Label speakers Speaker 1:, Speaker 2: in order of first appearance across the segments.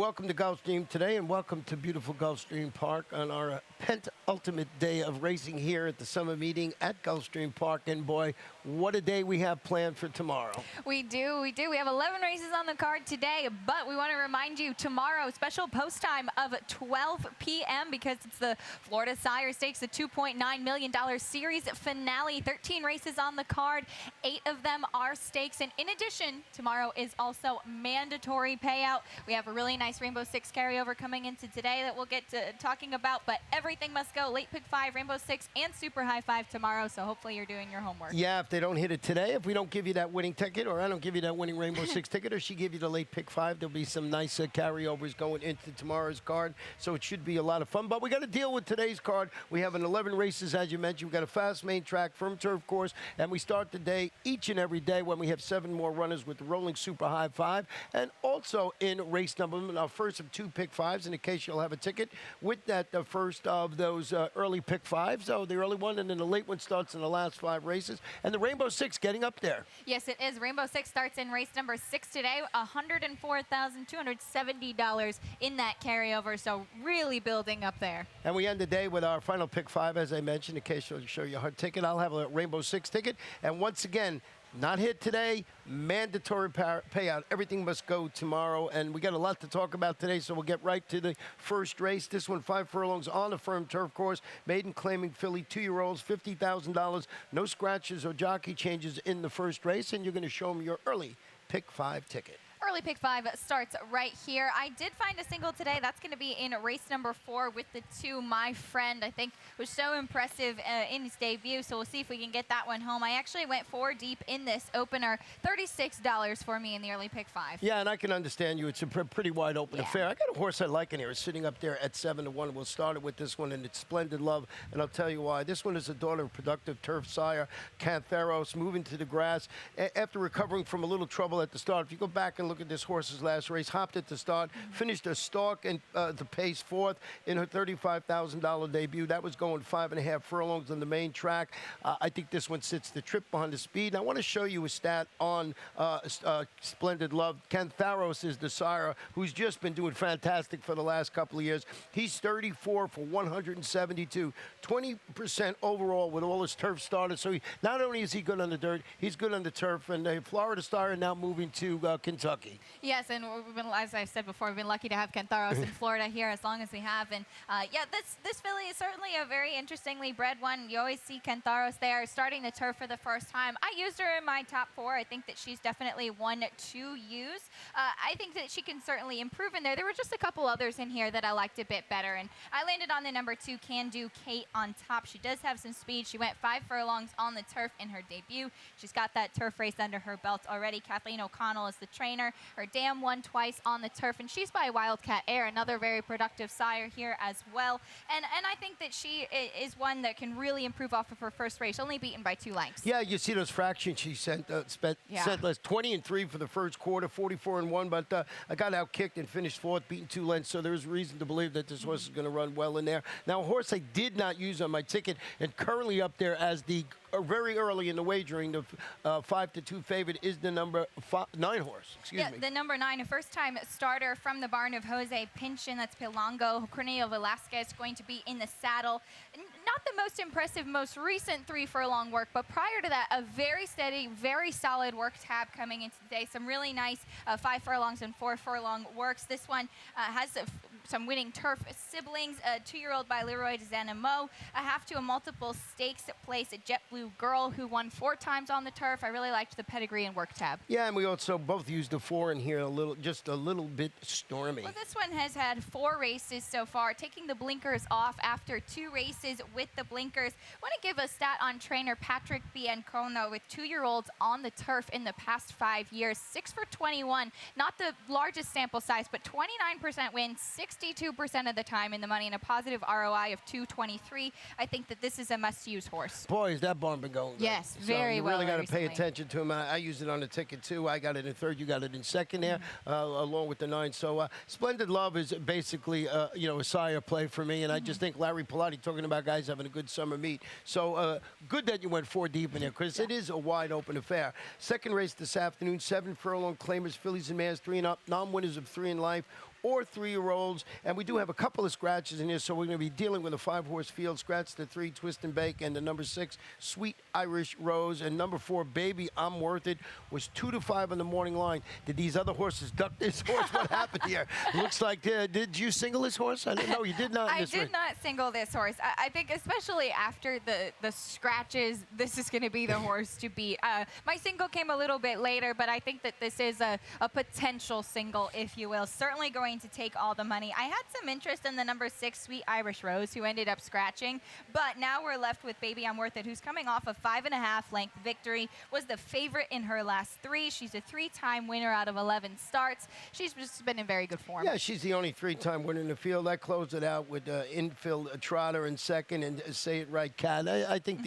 Speaker 1: welcome to Gulfstream today, and welcome to beautiful Gulfstream Park on our penultimate day of racing here at the summer meeting at Gulfstream Park. And boy, what a day we have planned for tomorrow.
Speaker 2: We do. We have 11 races on the card today, but we want to remind you tomorrow, special post time of 12 p.m. because it's the Florida Sire Stakes, the $2.9 million series finale. 13 races on the card, 8 of them are stakes. And in addition, tomorrow is also mandatory payout. We have a really nice Rainbow Six carryover coming into today that we'll get to talking about, but everything must go. Late pick 5, Rainbow Six, and Super High 5 tomorrow, so hopefully you're doing your homework.
Speaker 1: Yeah, if they don't hit it today, if we don't give you that winning ticket, or I don't give you that winning Rainbow Six ticket, or she give you the late pick 5, there'll be some nice carryovers going into tomorrow's card, so it should be a lot of fun. But we got to deal with today's card. We have an 11 races, as you mentioned. We've got a fast main track, firm turf course, and we start the day each and every day when we have 7 more runners with the rolling Super High 5, and also in race number, our first of 2 pick 5s, in case you'll have a ticket with that, the first of those early pick 5s. So the early one, and then the late one starts in the last 5 races. And the Rainbow Six getting up there.
Speaker 2: Yes, it is. Rainbow Six starts in race number 6 today, $104,270 in that carryover, so really building up there.
Speaker 1: And we end the day with our final pick 5, as I mentioned, in case you'll show you her ticket. I'll have a Rainbow Six ticket. And once again, not hit today, mandatory payout. Everything must go tomorrow, and we got a lot to talk about today, so we'll get right to the first race. This one, 5 furlongs on the firm turf course. Maiden claiming filly, 2-year-olds, $50,000. No scratches or jockey changes in the first race, and you're going to show them your early pick 5 ticket.
Speaker 2: Early pick 5 starts right here. I did find a single today. That's going to be in race number 4 with the 2, My Friend. I think was so impressive in his debut, so we'll see if we can get that one home. I actually went 4 deep in this opener. $36 for me in the early pick 5.
Speaker 1: Yeah, and I can understand you. It's a pretty wide open affair. I got a horse I like in here. It's sitting up there at 7-1. We'll start it with this one, and it's Splendid Love, and I'll tell you why. This one is a daughter of productive turf sire, Cantharos, moving to the grass after recovering from a little trouble at the start. If you go back and look at this horse's last race, hopped at the start, finished a stalk and the pace 4th in her $35,000 debut. That was going 5.5 furlongs on the main track. I think this one sits the trip behind the speed. And I want to show you a stat on Splendid Love. Cantharos is the sire who's just been doing fantastic for the last couple of years. He's 34 for 172, 20% overall with all his turf starters. So not only is he good on the dirt, he's good on the turf. And the Florida Star now moving to Kentucky.
Speaker 2: Yes, and we've been, as I said before, we've been lucky to have Cantharos in Florida here as long as we have. And yeah, this filly is certainly a very interestingly bred one. You always see Cantharos there starting the turf for the first time. I used her in my top 4. I think that she's definitely one to use. I think that she can certainly improve in there. There were just a couple others in here that I liked a bit better. And I landed on the number 2, Can Do Kate on top. She does have some speed. She went 5 furlongs on the turf in her debut. She's got that turf race under her belt already. Kathleen O'Connell is the trainer. Her dam won twice on the turf, and she's by Wildcat Air, another very productive sire here as well. And I think that she is one that can really improve off of her first race, only beaten by 2 lengths.
Speaker 1: Yeah, you see those fractions she sent less 20-3 for the first quarter, 44-1, but I got out kicked and finished 4th, beating 2 lengths, so there's reason to believe that this horse is going to run well in there. Now, a horse I did not use on my ticket and currently up there as the very early in the wagering, the 5-2 favorite is the number 9 horse. Excuse me.
Speaker 2: The number 9, a first-time starter from the barn of Jose Pinchin. That's Pilango. Cornelio Velasquez going to be in the saddle. Not the most impressive, most recent 3 furlong work, but prior to that, a very steady, very solid work tab coming into today. Some really nice 5 furlongs and 4 furlong works. This one has some winning turf siblings. A 2-year-old by Leroy Zanimo. A multiple stakes place, a Jet Blue Girl who won 4 times on the turf. I really liked the pedigree and work tab.
Speaker 1: Yeah, and we also both used the 4 in here, just a little bit stormy.
Speaker 2: Well, this one has had 4 races so far, taking the blinkers off after 2 races with the blinkers. I want to give a stat on trainer Patrick Biancono with 2-year-olds on the turf in the past 5 years. 6 for 21, not the largest sample size, but 29% win, 62% of the time in the money, and a positive ROI of 223. I think that this is a must-use horse.
Speaker 1: Boy, is that barn been going good.
Speaker 2: Yes, very well.
Speaker 1: You really got to pay attention to him. I used it on the ticket too. I got it in 3rd. You got it in 2nd there, along with the 9. So Splendid Love is basically a sire play for me, and I just think Larry Pilati talking about guys having a good summer meet. So good that you went 4 deep in there, because it is a wide open affair. Second race this afternoon, 7 furlong claimers, fillies and mares, 3 and up, non-winners of 3 in life. or 3-year-olds. And we do have a couple of scratches in here, so we're going to be dealing with a 5-horse field. Scratch the 3, Twist and Bake, and the number 6, Sweet Irish Rose. And number 4, Baby, I'm Worth It, was 2 to 5 on the morning line. Did these other horses duck this horse? What happened here? Looks like, did you single this horse? I didn't know you did not.
Speaker 2: I did not single this horse. I think especially after the scratches, this is going to be the horse to beat. My single came a little bit later, but I think that this is a potential single, if you will. Certainly going to take all the money. I had some interest in the number 6, Sweet Irish Rose, who ended up scratching, but now we're left with Baby I'm Worth It, who's coming off a 5.5 length victory, was the favorite in her last 3. She's a 3-time winner out of 11 starts. She's just been in very good form.
Speaker 1: Yeah, she's the only 3-time winner in the field. I closed it out with infield Trotter in second and Say It Right Cat. I think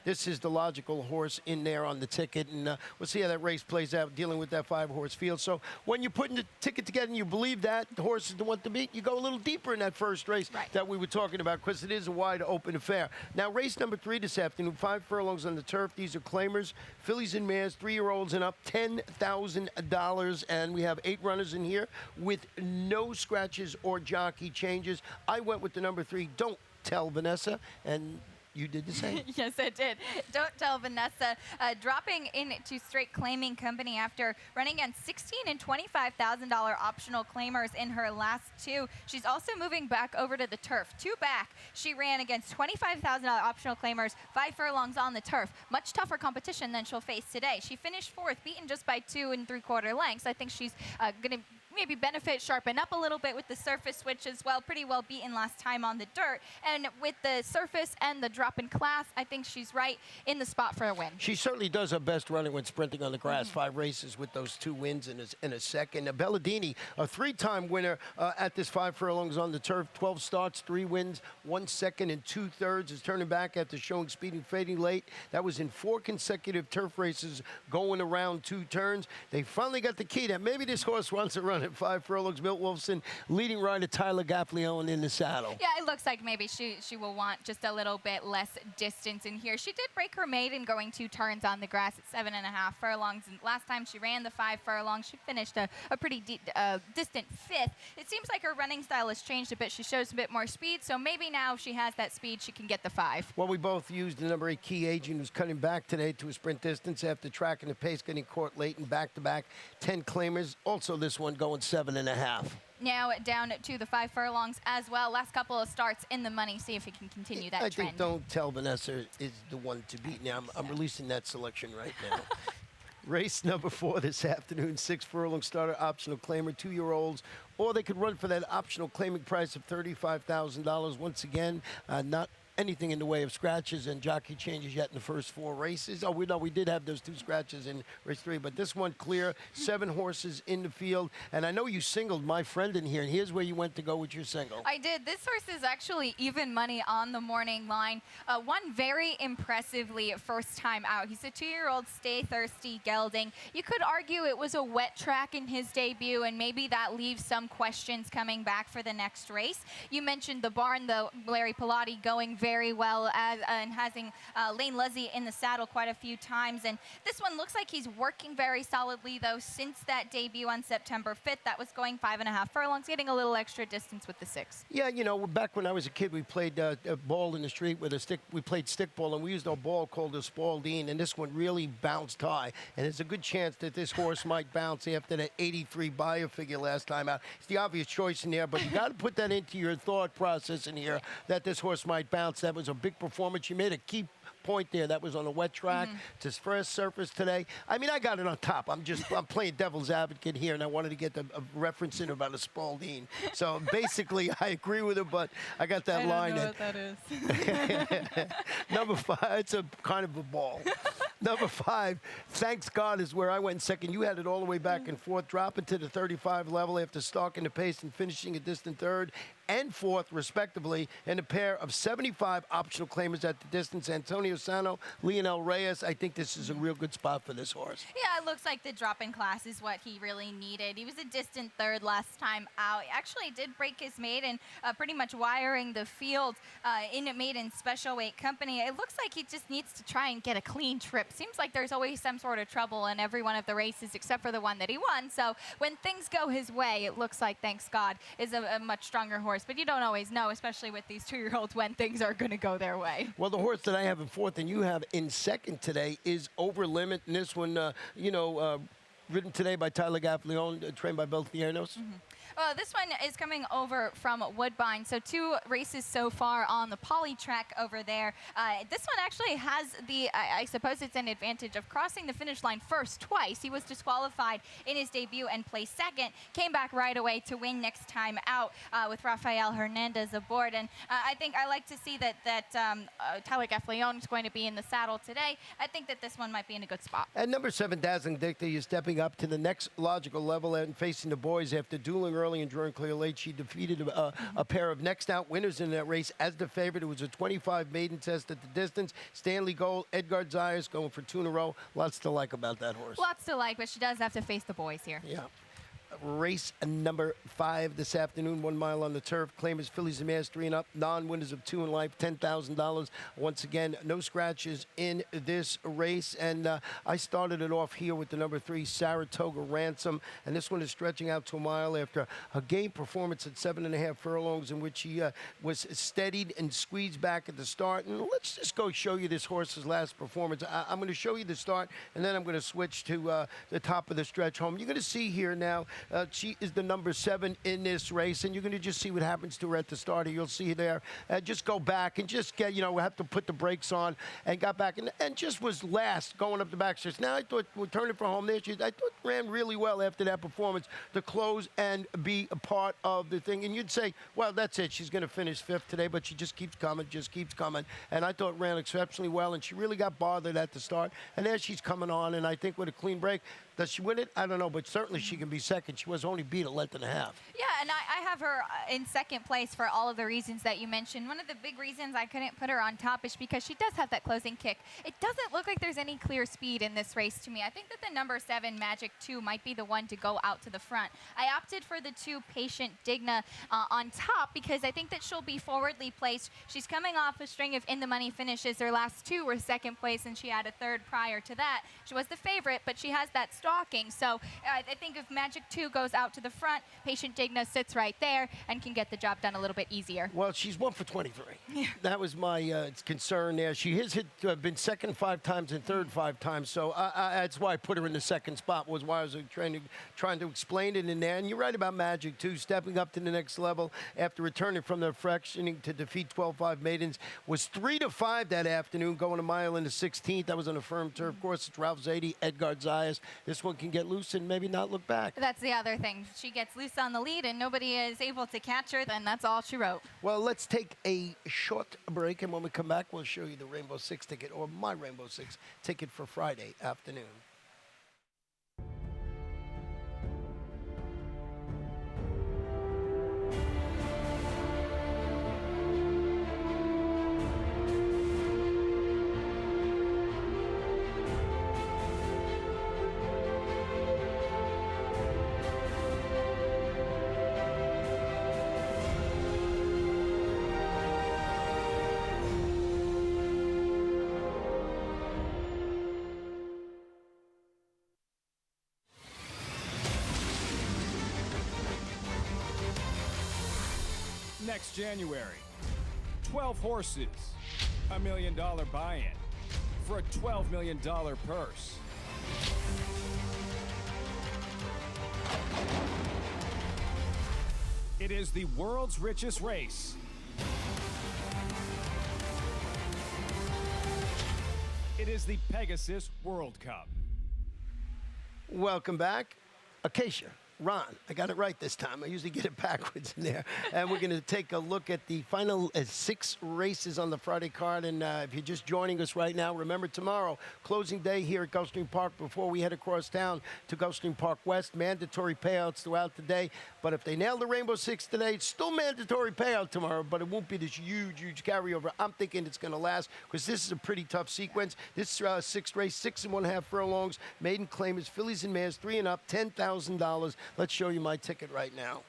Speaker 1: this is the logical horse in there on the ticket, and we'll see how that race plays out dealing with that 5-horse field. So when you're putting the ticket together and you believe that the horse is the one to beat, you go a little deeper in that first race that we were talking about, because it is a wide open affair. Now, race number 3 this afternoon, 5 furlongs on the turf. These are claimers, fillies and mares, 3-year-olds and up, $10,000, and we have 8 runners in here with no scratches or jockey changes. I went with the number 3, Don't Tell Vanessa, and you did the same.
Speaker 2: Yes, I did. Don't Tell Vanessa, dropping into straight claiming company after running against $16,000 and $25,000 optional claimers in her last 2. She's also moving back over to the turf. 2 back, she ran against $25,000 optional claimers, 5 furlongs on the turf. Much tougher competition than she'll face today. She finished 4th, beaten just by 2 3/4 lengths. I think she's going to maybe benefit, sharpen up a little bit with the surface switch as well. Pretty well beaten last time on the dirt. And with the surface and the drop in class, I think she's right in the spot for a win.
Speaker 1: She certainly does her best running when sprinting on the grass. 5 races with those 2 wins in a second. Belladini, a 3-time winner at this 5 furlongs on the turf. 12 starts, 3 wins, 1 second and 2/3, is turning back after showing speed and fading late. That was in 4 consecutive turf races going around 2 turns. They finally got the key that maybe this horse wants to run at 5 furlongs. Milt Wolfson, leading rider Tyler Gaffleone in the saddle.
Speaker 2: Yeah, it looks like maybe she will want just a little bit less distance in here. She did break her maiden going 2 turns on the grass at 7.5 furlongs. And last time she ran the 5 furlongs, she finished a pretty distant 5th. It seems like her running style has changed a bit. She shows a bit more speed, so maybe now if she has that speed, she can get the 5.
Speaker 1: Well, we both used the number 8 Key Agent, who's cutting back today to a sprint distance after tracking the pace, getting caught late and back-to-back 10 claimers. Also, this one going 7.5.
Speaker 2: Now down to the 5 furlongs as well. Last couple of starts in the money. See if he can continue that trend.
Speaker 1: I think Don't Tell Vanessa is the one to beat. Now, I'm releasing that selection right now. Race number 4 this afternoon, 6 furlong starter, optional claimer, 2-year-olds, or they could run for that optional claiming price of $35,000. Once again, not anything in the way of scratches and jockey changes yet in the first 4 races. Oh, we did have those 2 scratches in race 3, but this one clear, 7 horses in the field. And I know you singled my friend in here, and here's where you went to go with your single.
Speaker 2: I did. This horse is actually even money on the morning line. Won very impressively first time out. He's a 2-year-old Stay Thirsty gelding. You could argue it was a wet track in his debut, and maybe that leaves some questions coming back for the next race. You mentioned the barn, though, Larry Pilati going very well and having Lane Luzzy in the saddle quite a few times. And this one looks like he's working very solidly, though, since that debut on September 5th. That was going 5.5 furlongs, getting a little extra distance with the 6.
Speaker 1: Yeah, you know, back when I was a kid, we played a ball in the street with a stick. We played stickball, and we used a ball called a Spalding, and this one really bounced high. And there's a good chance that this horse might bounce after that 83 buyer figure last time out. It's the obvious choice in there, but you got to put that into your thought process in here that this horse might bounce. That was a big performance. You made a key point there. That was on a wet track. To first surface today. I mean, I got it on top. I'm playing devil's advocate here, and I wanted to get a reference in about a Spalding. So basically, I agree with him, but I got that line.
Speaker 2: I don't know what that is.
Speaker 1: Number 5, it's a kind of a ball. Number 5, Thanks God, is where I went in second. You had it all the way back and forth, dropping to the 35 level after stalking the pace and finishing a distant 3rd. and 4th, respectively, in a pair of 75 optional claimers at the distance. Antonio Sano, Lionel Reyes. I think this is a real good spot for this horse.
Speaker 2: Yeah, it looks like the drop in class is what he really needed. He was a distant third last time out. He actually did break his maiden, pretty much wiring the field in a maiden special weight company. It looks like he just needs to try and get a clean trip. Seems like there's always some sort of trouble in every one of the races except for the one that he won. So when things go his way, it looks like, thanks God, is a much stronger horse. But you don't always know, especially with these 2-year-olds, when things are going to go their way.
Speaker 1: Well, the horse that I have in 4th and you have in 2nd today is Over Limit. And this one, ridden today by Tyler Gaffleone, trained by Bill Thiernos.
Speaker 2: This one is coming over from Woodbine. So 2 races so far on the poly track over there. This one actually has the, I suppose it's an advantage of crossing the finish line first twice. He was disqualified in his debut and placed 2nd. Came back right away to win next time out with Rafael Hernandez aboard. And I think I like to see that Tyler Gaffleone is going to be in the saddle today. I think that this one might be in a good spot.
Speaker 1: At number 7, Dazzling Dicta is stepping up to the next logical level and facing the boys after dueling early and drawing clear late. She defeated a pair of next out winners in that race as the favorite. It was a 25 maiden test at the distance. Stanley Gold, Edgar Zayas going for 2 in a row. Lots to like about that horse.
Speaker 2: Lots to like, but she does have to face the boys here.
Speaker 1: Yeah. Race number 5 this afternoon, 1 mile on the turf. Claimers Fillies and Mares 3 and up. Non-winners of 2 in life, $10,000. Once again, no scratches in this race. And I started it off here with the number 3, Saratoga Ransom. And this one is stretching out to a mile after a game performance at 7.5 furlongs in which he was steadied and squeezed back at the start. And let's just go show you this horse's last performance. I'm going to show you the start, and then I'm going to switch to the top of the stretch home. You're going to see here now, she is the number 7 in this race, and you're going to just see what happens to her at the start. You'll see there. Just go back and just get, we have to put the brakes on, and got back and just was last going up the back stretch. Now I thought we're turning for home there. I thought ran really well after that performance to close and be a part of the thing. And you'd say, well, that's it. She's going to finish 5th today, but she just keeps coming, And I thought ran exceptionally well, and she really got bothered at the start. And there she's coming on, and I think with a clean break, does she win it? I don't know, but certainly she can be 2nd. She was only beat a length and a half.
Speaker 2: Yeah, and I have her in 2nd place for all of the reasons that you mentioned. One of the big reasons I couldn't put her on top is because she does have that closing kick. It doesn't look like there's any clear speed in this race to me. I think that the number 7, Magic 2, might be the one to go out to the front. I opted for the 2, Patient Digna, on top because I think that she'll be forwardly placed. She's coming off a string of in-the-money finishes. Her last 2 were 2nd place, and she had a 3rd prior to that. She was the favorite, but she has that stalking. So I think if Magic 2 goes out to the front, Patient Digna sits right there and can get the job done a little bit easier.
Speaker 1: Well, she's 1 for 23.
Speaker 2: Yeah.
Speaker 1: That was my concern there. She has been 2nd 5 times and 3rd 5 times, so that's why I put her in the 2nd spot, was why I was trying to explain it in there. And you're right about Magic 2, stepping up to the next level after returning from the fractioning to defeat 12-5 maidens. Was 3-5 that afternoon, going a mile in the 16th. That was on a firm turf. Of course, it's Ralph Zadie, Edgar Zayas. This one can get loose and maybe not look back.
Speaker 2: That's the other thing. She gets loose on the lead and nobody is able to catch her, then that's all she wrote.
Speaker 1: Well, let's take a short break, and when we come back, we'll show you the Rainbow Six ticket, or my Rainbow Six ticket for Friday afternoon.
Speaker 3: Next January, 12 horses, $1 million buy-in for a $12 million purse. It is the world's richest race. It is the Pegasus World Cup.
Speaker 1: Welcome back. Acacia Ron. I got it right this time. I usually get it backwards in there. And we're going to take a look at the final 6 races on the Friday card. And if you're just joining us right now, remember tomorrow, closing day here at Gulfstream Park before we head across town to Gulfstream Park West. Mandatory payouts throughout the day. But if they nail the Rainbow Six today, it's still mandatory payout tomorrow, but it won't be this huge carryover. I'm thinking it's going to last because this is a pretty tough sequence. This 6th race, 6 1/2 furlongs. Maiden claim is fillies and mares, 3 and up, $10,000. Let's show you my ticket right now.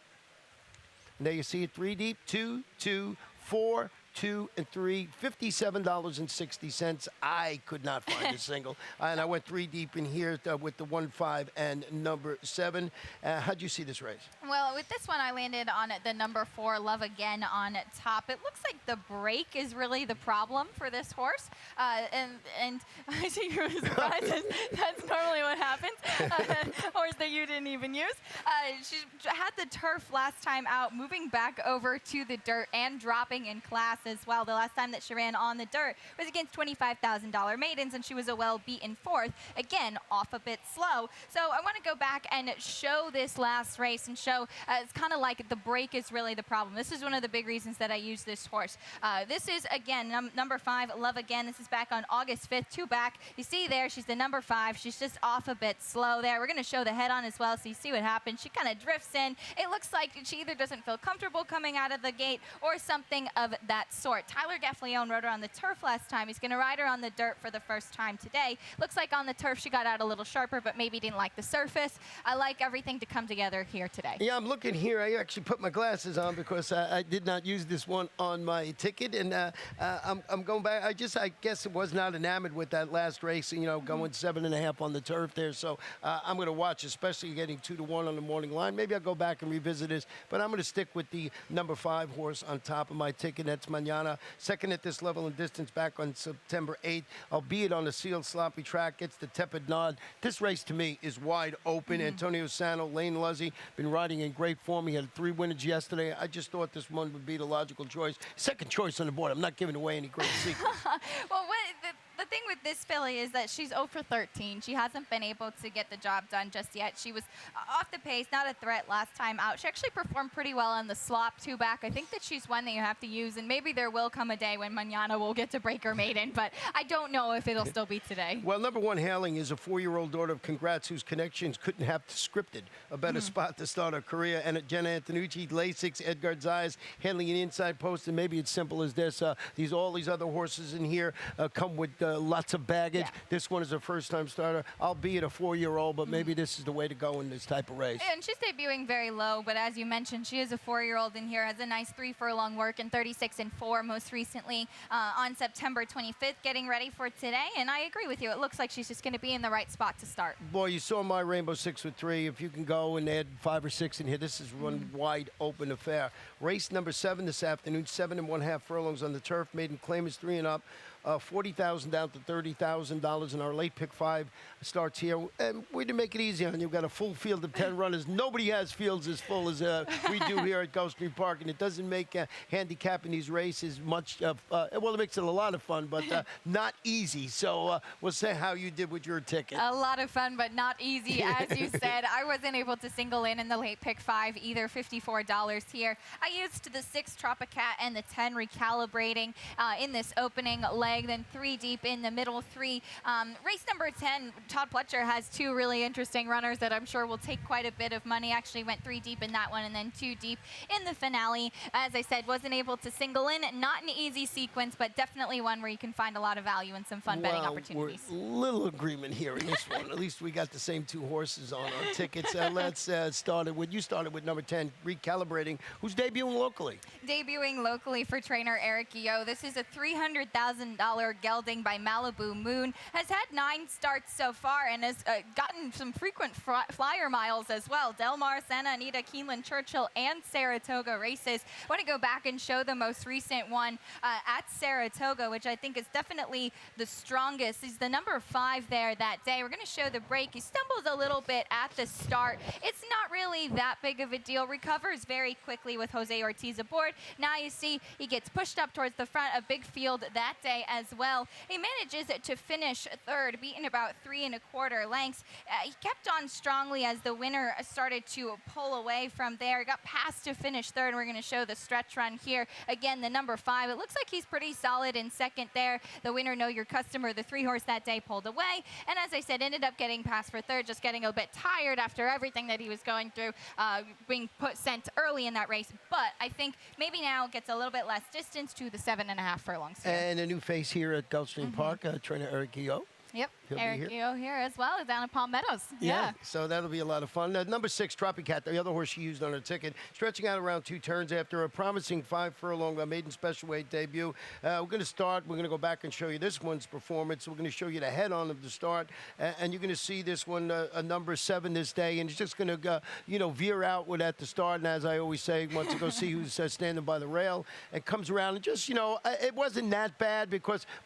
Speaker 1: And there you see it, 3 deep, 2, 2, 4, 2, and 3, $57.60. I could not find a single. And I went 3 deep in here with the 1, 5, and number 7. How'd you see this race?
Speaker 2: Well, with this one, I landed on the number 4, Love Again, on top. It looks like the break is really the problem for this horse. And I see you're surprised. That's normally what happens. Horse that you didn't even use. She had the turf last time out, moving back over to the dirt and dropping in class as well. The last time that she ran on the dirt was against $25,000 maidens, and she was a well-beaten 4th. Again, off a bit slow. So I want to go back and show this last race and show it's kind of like the break is really the problem. This is one of the big reasons that I use this horse. This is, again, number 5, Love Again. This is back on August 5th, 2 back. You see there, she's the number 5. She's just off a bit slow there. We're going to show the head on as well, so you see what happens. She kind of drifts in. It looks like she either doesn't feel comfortable coming out of the gate or something of that sort. Tyler Gaffleone rode her on the turf last time. He's going to ride her on the dirt for the first time today. Looks like on the turf she got out a little sharper, but maybe didn't like the surface. I like everything to come together here today.
Speaker 1: Yeah, I'm looking here. I actually put my glasses on because I did not use this one on my ticket, and I'm going back. I guess it was not enamored with that last race, going 7.5 on the turf there. So I'm going to watch, especially getting 2 to 1 on the morning line. Maybe I'll go back and revisit this, but I'm going to stick with the number 5 horse on top of my ticket. That's Manana. Second at this level and distance back on September 8th, albeit on a sealed sloppy track, gets the tepid nod. This race to me is wide open. Antonio Sano, Lane Luzzy, been riding in great form. He had 3 winners yesterday. I just thought this one would be the logical choice. Second choice on the board. I'm not giving away any great secrets.
Speaker 2: Well, the thing with this filly is that she's 0 for 13. She hasn't been able to get the job done just yet. She was off the pace, not a threat last time out. She actually performed pretty well on the slop 2 back. I think that she's one that you have to use, and maybe there will come a day when Manana will get to break her maiden, but I don't know if it'll still be today.
Speaker 1: Well, number 1 Hailing is a 4-year-old daughter of Congrats, whose connections couldn't have scripted a better spot to start her career. And at Jenna Antonucci, Lasix, Edgar Zayas, handling an inside post, and maybe it's simple as this. All these other horses in here come with lots of baggage. Yeah. This one is a first-time starter, albeit a 4-year-old, but maybe this is the way to go in this type of race.
Speaker 2: And she's debuting very low, but as you mentioned, she is a 4-year-old in here, has a nice 3 furlong work and 36 and 4 most recently on September 25th, getting ready for today. And I agree with you. It looks like she's just going to be in the right spot to start.
Speaker 1: Boy, you saw my Rainbow 6 with 3. If you can go and add 5 or 6 in here, this is one wide open affair. Race number 7 this afternoon, 7 1/2 furlongs on the turf. Maiden claim is 3 and up. $40,000 down to $30,000, and our late pick 5 starts here. And we're to make it easy on you. We've got a full field of 10 runners. Nobody has fields as full as we do here at Gulfstream Park, and it doesn't make handicapping these races much of, well, it makes it a lot of fun, but not easy. So we'll say how you did with your ticket.
Speaker 2: A lot of fun, but not easy, as you said. I wasn't able to single in the late pick 5 either, $54 here. I used the 6 Tropicat and the 10 recalibrating in this opening leg. Then 3 deep in the middle 3. Race number 10, Todd Pletcher has 2 really interesting runners that I'm sure will take quite a bit of money. Actually went 3 deep in that one and then 2 deep in the finale. As I said, wasn't able to single in. Not an easy sequence, but definitely one where you can find a lot of value and some fun betting opportunities.
Speaker 1: Little agreement here in this one. At least we got the same 2 horses on our tickets. Let's start with, you started with number 10, Recalibrating, who's debuting locally.
Speaker 2: Debuting locally for trainer Eric Yo. This is a $300,000 gelding by Malibu Moon. Has had 9 starts so far and has gotten some frequent flyer miles as well. Del Mar, Santa Anita, Keeneland, Churchill, and Saratoga races. I want to go back and show the most recent one at Saratoga, which I think is definitely the strongest. He's the number 5 there that day. We're going to show the break. He stumbles a little bit at the start. It's not really that big of a deal. Recovers very quickly with Jose Ortiz aboard. Now you see he gets pushed up towards the front. A big field that day as well. He manages to finish third, beaten about 3 1/4 lengths. He kept on strongly as the winner started to pull away from there. Got past to finish third. We're going to show the stretch run here. Again, the number 5. It looks like he's pretty solid in second there. The winner, Know Your Customer, the 3-horse that day, pulled away. And as I said, ended up getting past for third, just getting a bit tired after everything that he was going through, being sent early in that race. But I think maybe now gets a little bit less distance to the 7.5 furlongs here.
Speaker 1: And a new face here at Gulfstream Park, trainer Eric Guillot.
Speaker 2: Yep,
Speaker 1: He'll be
Speaker 2: Eric Guillot here as well, down at Palm Meadows.
Speaker 1: Yeah, so that'll be a lot of fun. Number 6, Tropicat, the other horse she used on her ticket, stretching out around 2 turns after a promising 5-furlong maiden special weight debut. We're going to start. We're going to go back and show you this one's performance. We're going to show you the head-on of the start, and you're going to see this one, a number 7 this day, and it's just going to, veer outward at the start. And as I always say, wants to go see who's standing by the rail, and comes around and just, it wasn't that bad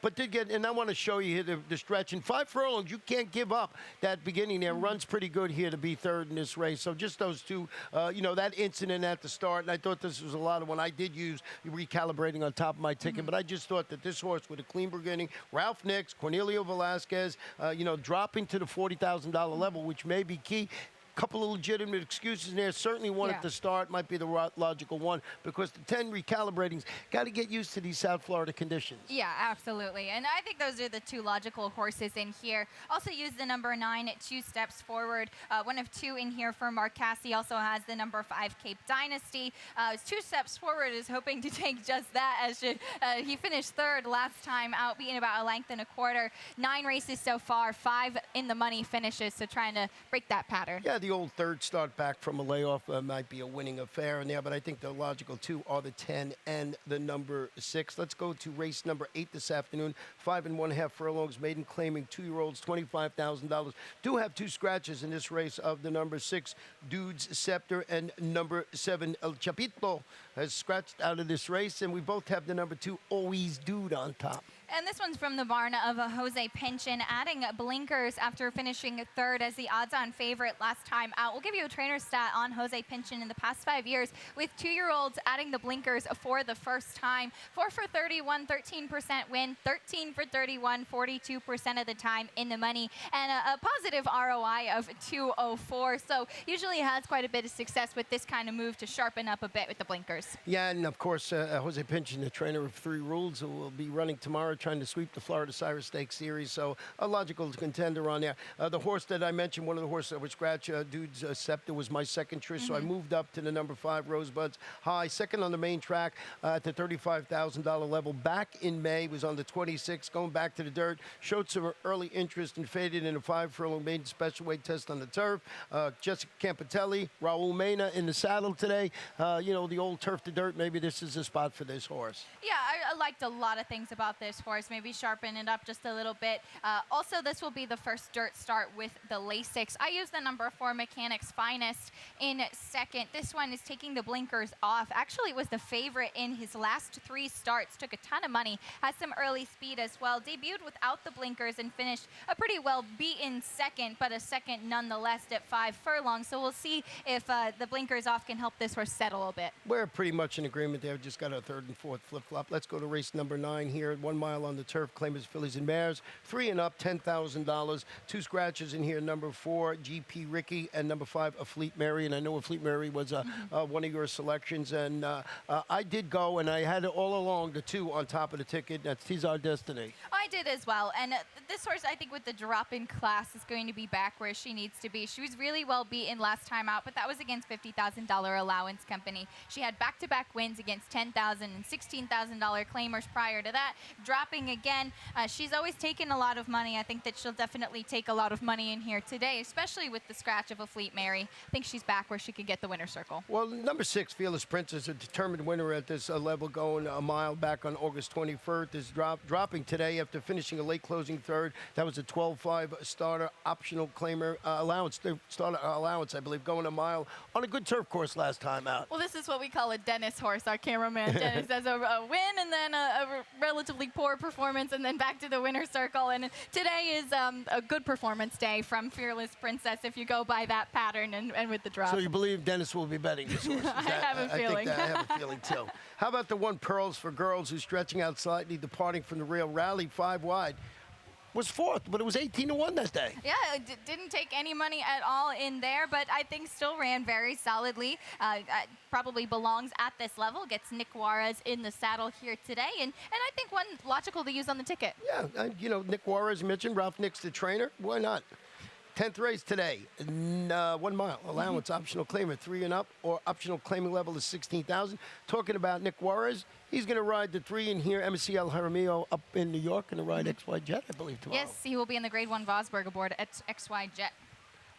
Speaker 1: but did get. And I want to show you here the stretch in 5 furlongs. You can't give up that beginning there. Runs pretty good here to be third in this race. So just those two, that incident at the start, and I thought this was a lot of one. I did use recalibrating on top of my ticket, but I just thought that this horse with a clean beginning, Ralph Nix, Cornelio Velasquez, dropping to the $40,000 level, which may be key. Couple of legitimate excuses in there. Certainly one at the start might be the logical one, because the 10 recalibrating's got to get used to these South Florida conditions.
Speaker 2: Yeah, absolutely. And I think those are the 2 logical horses in here. Also use the number 9 at 2 steps forward. 1 of 2 in here for Mark Cassie. Also has the number 5 Cape Dynasty. 2 steps forward is hoping to take just that, as he finished third last time out, beating about 1 1/4 lengths. 9 races so far, 5 in the money finishes, so trying to break that pattern.
Speaker 1: Yeah, the old third start back from a layoff might be a winning affair in there, but I think the logical 2 are the 10 and the number 6. Let's go to race number 8 this afternoon. 5 1/2 furlongs, maiden claiming 2-year-olds, $25,000. Do have 2 scratches in this race of the number 6, Dude's Scepter, and number 7, El Chapito, has scratched out of this race, and we both have the number 2, Always Dude, on top.
Speaker 2: And this one's from the barn of Jose Pinchin, adding blinkers after finishing third as the odds-on favorite last time out. We'll give you a trainer stat on Jose Pinchin in the past 5 years, with 2-year-olds adding the blinkers for the first time. 4 for 31, 13% win, 13 for 31, 42% of the time in the money, and a positive ROI of 204. So usually has quite a bit of success with this kind of move to sharpen up a bit with the blinkers.
Speaker 1: Yeah, and of course, Jose Pinchin, the trainer of 3 Rules, who will be running tomorrow, trying to sweep the Florida Cyrus Stakes Series, so a logical contender on there. The horse that I mentioned, one of the horses that would scratch Dude's Scepter, was my second choice, so I moved up to the number 5, Rosebuds High, second on the main track at the $35,000 level. Back in May, was on the 26, going back to the dirt, showed some early interest and faded in a 5-furlong maiden special weight test on the turf. Jessica Campitelli, Raul Mena in the saddle today. The old turf to dirt, maybe this is a spot for this horse.
Speaker 2: Yeah, I liked a lot of things about this horse. Maybe sharpen it up just a little bit. Also, this will be the first dirt start with the Lasix. I use the number 4, Mechanics Finest, in second. This one is taking the blinkers off. Actually, it was the favorite in his last 3 starts. Took a ton of money. Has some early speed as well. Debuted without the blinkers and finished a pretty well beaten second, but a second nonetheless at 5 furlongs. So we'll see if the blinkers off can help this horse settle a bit.
Speaker 1: We're pretty much in agreement there. Just got a 3rd and 4th flip-flop. Let's go to race number 9 here at 1 mile on the turf. Claimers, fillies, and mares. 3 and up, $10,000. 2 scratches in here. Number 4, GP Ricky, and number 5, A Fleet Mary. And I know A Fleet Mary was one of your selections. And I did go, and I had it all along, the 2 on top of the ticket. That's Tis Our Destiny.
Speaker 2: I did as well. And this horse, I think, with the drop in class, is going to be back where she needs to be. She was really well beaten last time out, but that was against $50,000 allowance company. She had back-to-back wins against $10,000 and $16,000 claimers prior to that. Dropping again. She's always taken a lot of money. I think that she'll definitely take a lot of money in here today, especially with the scratch of A Fleet Mary. I think she's back where she could get the winner's circle.
Speaker 1: Well, number 6, Fearless Princess, a determined winner at this level, going a mile back on August 21st, is dropping today after finishing a late closing third. That was a 12-5 starter optional claimer allowance, starter allowance, I believe, going a mile on a good turf course last time out.
Speaker 2: Well, this is what we call a Dennis horse. Our cameraman Dennis has a win and then a relatively poor poor performance and then back to the winner's circle. And today is a good performance day from Fearless Princess if you go by that pattern and with the drop.
Speaker 1: So you believe Dennis will be betting this horse?
Speaker 2: I have a feeling.
Speaker 1: I have a feeling, too. How about the one Pearls for Girls who's stretching out slightly, departing from the rail, rallied 5 wide? Was fourth, but it was 18-1 that day.
Speaker 2: Yeah, it didn't take any money at all in there, but I think still ran very solidly. Probably belongs at this level. Gets Nick Juarez in the saddle here today, and I think one logical to use on the ticket.
Speaker 1: Yeah, you know, Nick Juarez mentioned, Ralph Nick's the trainer. Why not? 10th race today, 1 mile. Allowance, optional claimer, 3 and up, or optional claiming level is 16,000. Talking about Nick Juarez, he's going to ride the 3 in here, MSC Jaramillo up in New York, and to ride XY Jet, I believe, tomorrow.
Speaker 2: Yes, he will be in the Grade 1 Vosburg aboard at XY Jet.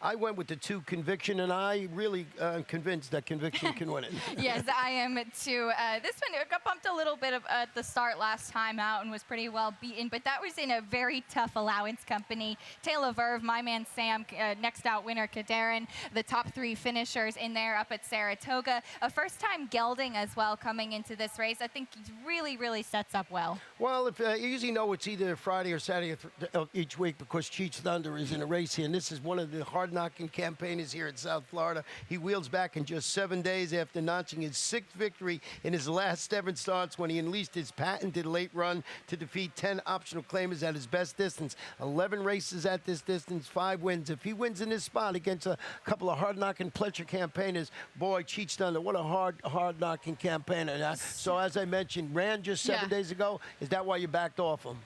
Speaker 1: I went with the 2 Conviction, and I really convinced that Conviction can win it.
Speaker 2: Yes, I am too. This one got bumped a little bit at the start last time out and was pretty well beaten, but that was in a very tough allowance company. Taylor Verve, my man Sam, next out winner Kadarin, the top 3 finishers in there up at Saratoga. A first-time gelding as well coming into this race. I think he really, really sets up well.
Speaker 1: Well, if you usually know it's either Friday or Saturday each week because Cheech Thunder is in a race here, and this is one of the hard-knocking campaigners here in South Florida. He wheels back in just 7 days after notching his 6th victory in his last 7 starts when he unleashed his patented late run to defeat 10 optional claimers at his best distance. 11 races at this distance, 5 wins. If he wins in this spot against a couple of hard-knocking Pletcher campaigners, boy, Cheech Thunder, what a hard-knocking campaigner. So as I mentioned, ran just 7 days ago. Is that why you backed off him?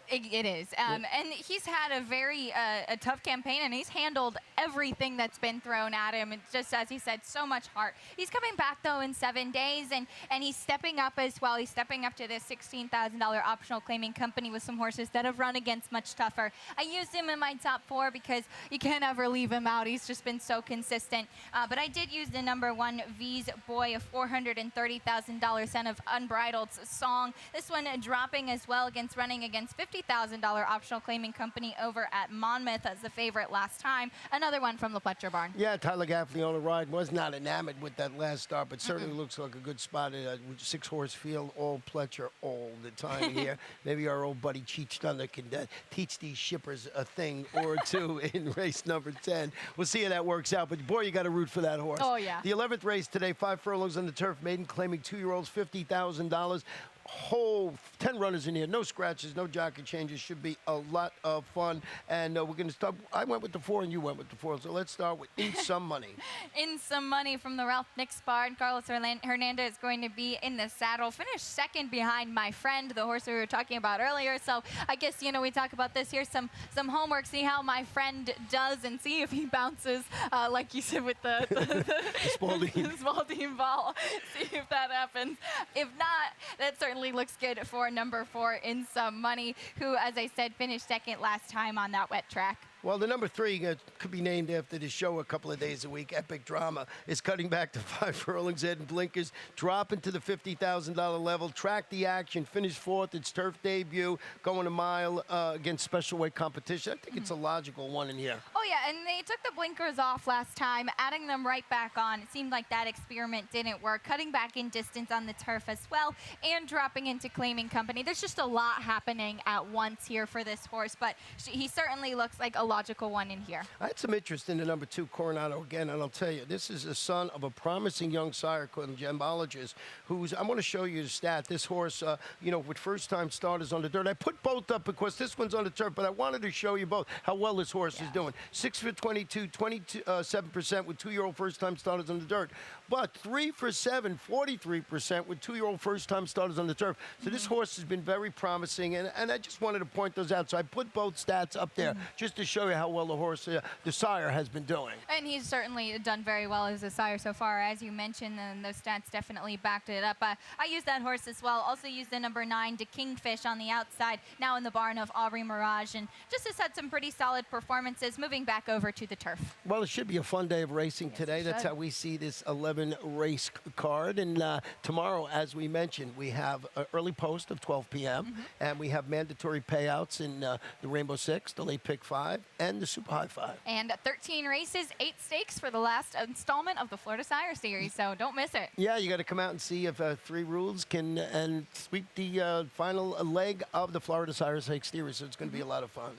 Speaker 2: It is. And he's had a very a tough campaign, and he's handled everything that's been thrown at him. And just as he said, so much heart. He's coming back, though, in 7 days, and he's stepping up as well. He's stepping up to this $16,000 optional claiming company with some horses that have run against much tougher. I used him in my top 4 because you can't ever leave him out. He's just been so consistent. But I did use the number 1 V's Boy, a $430,000 son of Unbridled Song. This one dropping as well running against $50,000 optional claiming company over at Monmouth as the favorite last time. Another one from the Pletcher barn.
Speaker 1: Yeah, Tyler Gaffney on the ride was not enamored with that last start, but certainly looks like a good spot in a 6-horse field, all Pletcher all the time here. Maybe our old buddy Cheech Thunder can teach these shippers a thing or two in race number 10. We'll see how that works out, but boy, you got to root for that horse.
Speaker 2: Oh, yeah.
Speaker 1: The 11th race today, 5 furlongs on the turf, maiden claiming 2-year-olds, $50,000. Whole 10 runners in here, no scratches, no jockey changes. Should be a lot of fun. And we're going to start. I went with the 4 and you went with the 4. So let's start with In Some Money.
Speaker 2: In Some Money from the Ralph Nix barn. Carlos Hernandez is going to be in the saddle. Finished second behind My Friend, the horse we were talking about earlier. So I guess, you know, we talk about this. Here's some homework. See how My Friend does and see if he bounces, like you said, with the Spalding ball. See if that happens. If not, that certainly looks good for number 4 In Some Money, who, as I said, finished second last time on that wet track.
Speaker 1: Well, the number 3 could be named after the show a couple of days a week. Epic Drama is cutting back to 5 furlongs, head and blinkers, dropping to the $50,000 level. Track the action, finished 4th. Its turf debut, going a mile against special weight competition. I think it's a logical one in here.
Speaker 2: Oh, yeah, and they took the blinkers off last time, adding them right back on. It seemed like that experiment didn't work. Cutting back in distance on the turf as well, and dropping into claiming company. There's just a lot happening at once here for this horse, but he certainly looks like a logical one in here.
Speaker 1: I had some interest in the number 2 Coronado again, and I'll tell you, this is a son of a promising young sire called Gembologist, who's, I want to show you the stat. This horse, you know, with first-time starters on the dirt. I put both up because this one's on the turf, but I wanted to show you both how well this horse is doing. 6 for 22, 27% with 2-year-old first-time starters on the dirt, but 3 for 7, 43% with 2-year-old first-time starters on the turf. So this horse has been very promising, and I just wanted to point those out. So I put both stats up there just to show you how well the horse, the sire, has been doing.
Speaker 2: And he's certainly done very well as a sire so far, as you mentioned, and those stats definitely backed it up. I used that horse as well. Also used the number 9 to Kingfish on the outside, now in the barn of Aubrey Mirage, and just has had some pretty solid performances. Moving back over to the turf.
Speaker 1: Well, it should be a fun day of racing today. That's how we see this 11 race card. And tomorrow, as we mentioned, we have an early post of 12 p.m. And we have mandatory payouts in the Rainbow Six, the late pick 5, and the Super High Five.
Speaker 2: And 13 races, 8 stakes for the last installment of the Florida Sire Series, so don't miss it.
Speaker 1: Yeah, you got to come out and see if 3 rules can and sweep the final leg of the Florida Sire Stakes Series. So it's going to be a lot of fun.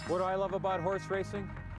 Speaker 4: What do I love about horse racing?